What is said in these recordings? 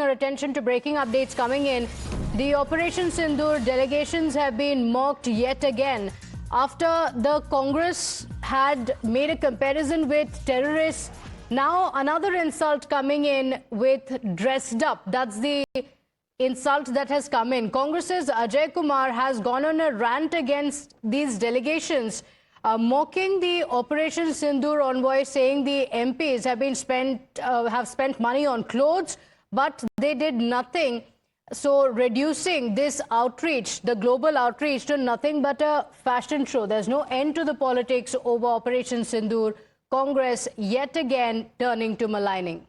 your attention to breaking updates coming in. The Operation Sindoor delegations have been mocked yet again after the Congress had made a comparison with terrorists. Now another insult coming in with dressed up. That's the insult that has come in. Congress's Ajay Kumar has gone on a rant against these delegations, mocking the Operation Sindoor envoy, saying the MPs have spent money on clothes, but they did nothing. So reducing this outreach, the global outreach, to nothing but a fashion show. There's no end to the politics over Operation Sindoor. Congress yet again turning to maligning.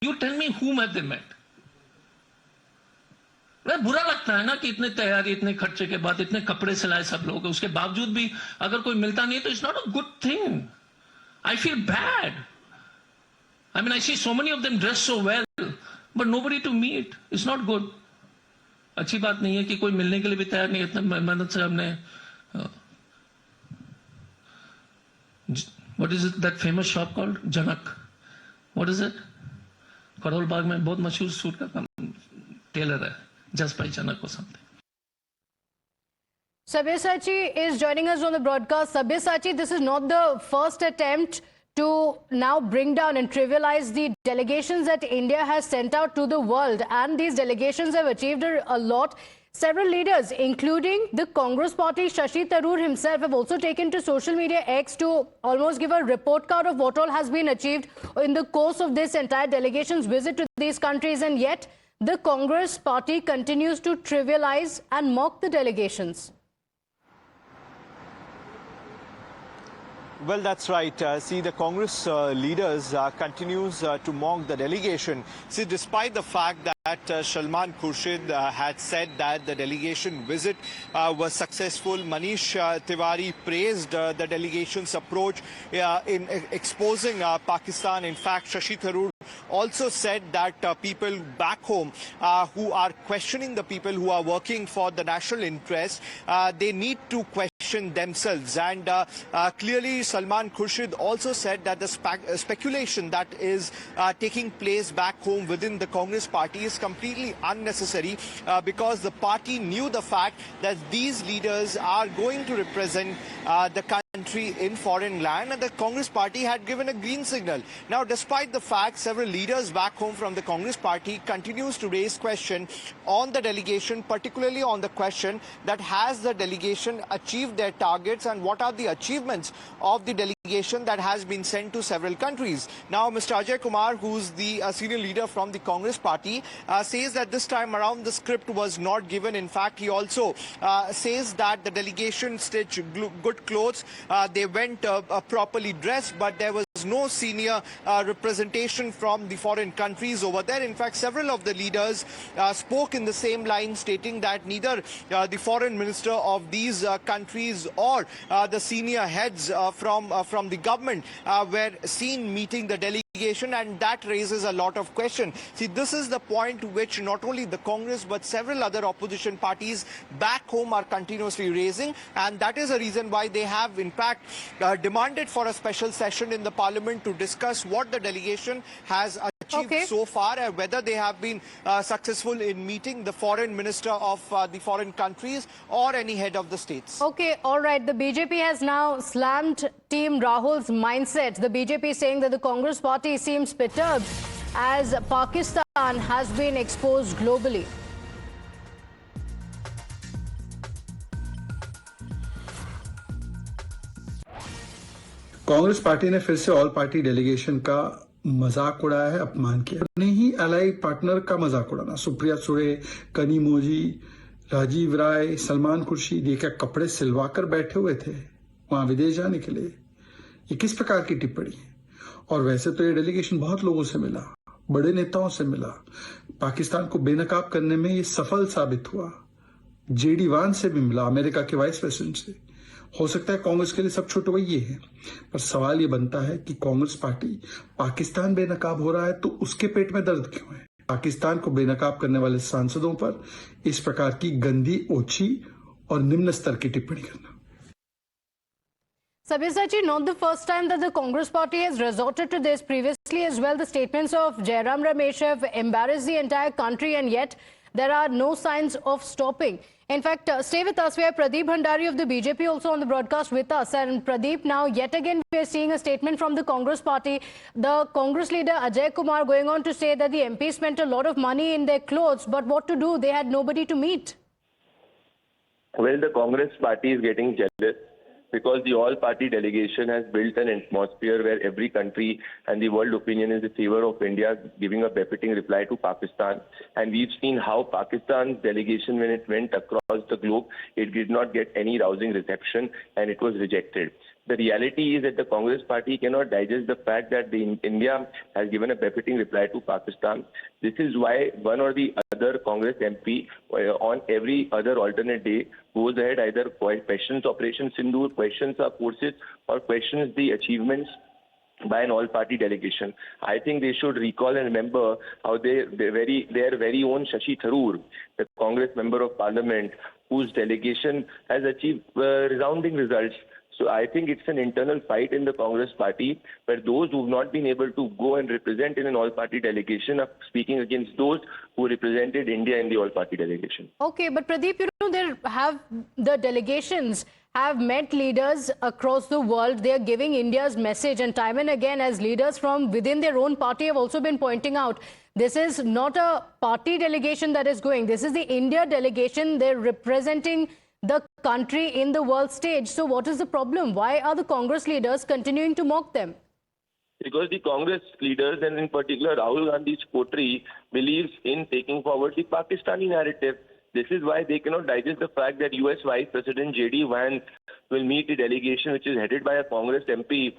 You tell me whom have they met? बुरा लगता है ना कि इतने तैयारी, इतने खर्चे के बाद इतने कपड़े सिलाए सब लोग, उसके बावजूद भी अगर कोई मिलता नहीं तो it's not a good thing. I feel bad. I mean, I see so many of them dressed so well, but nobody to meet. It's not good. अच्छी बात नहीं है कि कोई मिलने के लिए भी तैयार नहीं है. इतने मेहनत से हमने what is it, that famous shop called Janak? What is it? Karol Bagh में बहुत मशहूर सूट का टेलर है, Just by Janak or something. Sabyasachi is joining us on the broadcast. Sabyasachi, this is not the first attempt to now bring down and trivialize the delegations that India has sent out to the world. And these delegations have achieved a lot. Several leaders, including the Congress party, Shashi Tharoor himself, have also taken to social media X to almost give a report card of what all has been achieved in the course of this entire delegation's visit to these countries. And yet, the Congress party continues to trivialize and mock the delegations. Well, that's right. See, the Congress leaders continues to mock the delegation. See, despite the fact that Salman Khurshid had said that the delegation visit was successful, Manish Tiwari praised the delegation's approach in exposing Pakistan. In fact, Shashi Tharoor also said that people back home who are questioning the people who are working for the national interest, they need to question themselves. And clearly, Salman Khurshid also said that the speculation that is taking place back home within the Congress party is completely unnecessary because the party knew the fact that these leaders are going to represent the country in foreign land, and the Congress party had given a green signal. Now, despite the fact several leaders back home from the Congress party continues to raise question on the delegation, particularly on the question that has the delegation achieved their targets and what are the achievements of the delegation that has been sent to several countries. Now, Mr. Ajay Kumar, who's the senior leader from the Congress party, says that this time around the script was not given. In fact, he also says that the delegation stitched good clothes. They went properly dressed, but there was no senior representation from the foreign countries over there. In fact, several of the leaders spoke in the same line, stating that neither the foreign minister of these countries or the senior heads from the government were seen meeting the delegation, and that raises a lot of questions. See, this is the point which not only the Congress but several other opposition parties back home are continuously raising, and that is a reason why they have in fact demanded for a special session in the Parliament to discuss what the delegation has achieved so far and whether they have been successful in meeting the foreign minister of the foreign countries or any head of the states. Okay, all right. The BJP has now slammed Team Rahul's mindset. The BJP saying that the Congress party seems perturbed as Pakistan has been exposed globally. Congress party ने फिर से all party delegation का मजाक उड़ाया है, अपमान किया। नहीं ही एलाई पार्टनर का मजाक उड़ाना। सुप्रिया सुळे, कनीमोजी, राजीव राय, सलमान खुर्शीद, ये क्या कपड़े सिलवा कर बैठे हुए थे वहां विदेश जाने के लिए? ये किस प्रकार की टिप्पणी है? और वैसे तो ये डेलीगेशन बहुत लोगों से मिला, बड़े नेताओं से मिला, पाकिस्तान को बेनकाब करने में ये सफल साबित हुआ। जेडी वान से भी मिला, अमेरिका के वाइस प्रेसिडेंट से। हो सकता है कांग्रेस के लिए सब छोटे वही ये है, पर सवाल ये बनता है कि कांग्रेस पार्टी पाकिस्तान बेनकाब हो रहा है तो उसके पेट में दर्द क्यों है? पाकिस्तान को बेनकाब करने वाले सांसदों पर इस प्रकार की गंदी, ओछी और निम्न स्तर की टिप्पणी करना। Sabyasachi, not the first time that the Congress party has resorted to this. Previously as well, the statements of Jairam Ramesh have embarrassed the entire country, and yet there are no signs of stopping. In fact, stay with us. We have Pradeep Bhandari of the BJP also on the broadcast with us. And Pradeep, now yet again we are seeing a statement from the Congress party. The Congress leader Ajay Kumar going on to say that the MP spent a lot of money in their clothes, but what to do? They had nobody to meet. Well, the Congress party is getting jealous because the all-party delegation has built an atmosphere where every country and the world opinion is in favor of India giving a befitting reply to Pakistan. And we've seen how Pakistan's delegation, when it went across the globe, it did not get any rousing reception and it was rejected. The reality is that the Congress party cannot digest the fact that India has given a befitting reply to Pakistan. This is why one or the other Congress MP on every other alternate day goes ahead, either questions Operation Sindoor, questions our forces, or questions the achievements by an all-party delegation. I think they should recall and remember how their very own Shashi Tharoor, the Congress member of Parliament, whose delegation has achieved resounding results. So I think it's an internal fight in the Congress party where those who have not been able to go and represent in an all-party delegation are speaking against those who represented India in the all-party delegation. Okay, but Pradeep, the delegations have met leaders across the world. They are giving India's message, and time and again, as leaders from within their own party have also been pointing out, this is not a party delegation that is going. This is the India delegation. They're representing the country in the world stage. So what is the problem? Why are the Congress leaders continuing to mock them? Because the Congress leaders, and in particular Rahul Gandhi's coterie, believes in taking forward the Pakistani narrative. This is why they cannot digest the fact that US Vice President J.D. Vance will meet the delegation which is headed by a Congress MP.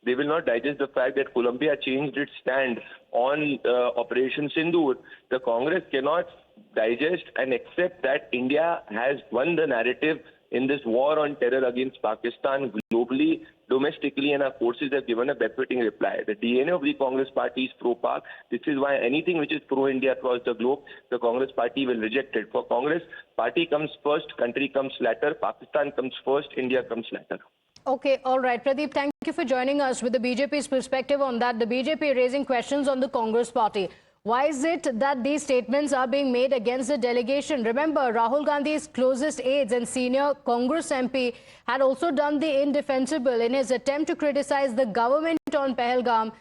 They will not digest the fact that Colombia changed its stand on Operation Sindoor. The Congress cannot digest and accept that India has won the narrative in this war on terror against Pakistan globally, domestically, and our forces have given a befitting reply. The DNA of the Congress party is pro-Pak. This is why anything which is pro-India across the globe, the Congress party will reject it. For Congress, party comes first, country comes latter, Pakistan comes first, India comes latter. Okay, all right. Pradeep, thank you for joining us with the BJP's perspective on that. The BJP raising questions on the Congress party. Why is it that these statements are being made against the delegation? Remember, Rahul Gandhi's closest aides and senior Congress MP had also done the indefensible in his attempt to criticize the government on Pahalgam.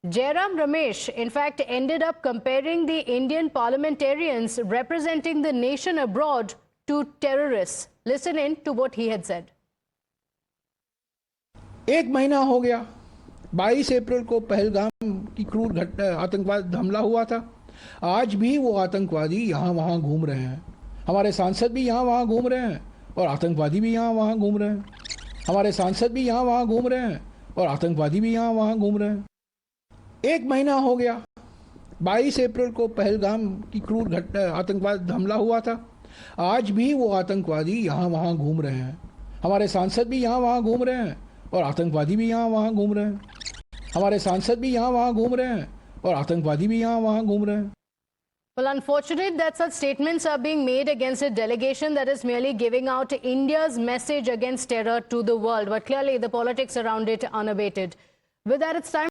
Jairam Ramesh, in fact, ended up comparing the Indian parliamentarians representing the nation abroad to terrorists. Listen in to what he had said. एक महीना हो गया, 22 अप्रैल को पहलगाम की क्रूर आतंकवाद हमला हुआ था। आज भी वो आतंकवादी यहाँ वहाँ घूम रहे हैं। हमारे सांसद भी यहाँ वहाँ घूम रहे हैं और आतंकवादी भी यहाँ वहाँ घूम रहे हैं। हमारे सांसद भी यहाँ वहाँ घूम रहे हैं और आतंकवादी भी यहाँ वहाँ घूम रहे हैं। एक महीना हो गया, 22 अप्रैल को पहलगाम की क्रूर आतंकवाद हमला हुआ था। आज भी वो आतंकवादी यहाँ वहाँ घूम रहे हैं। हमारे सांसद भी यहाँ वहाँ घूम रहे हैं और आतंकवादी भी यहाँ वहाँ घूम रहे हैं। हमारे सांसद भी यहाँ वहाँ घूम रहे हैं और आतंकवादी भी यहाँ वहाँ घूम रहे हैं। Well, unfortunate that such statements are being made against a delegation that is merely giving out India's message against terror to the world. But clearly the politics around it unabated. With that, it's time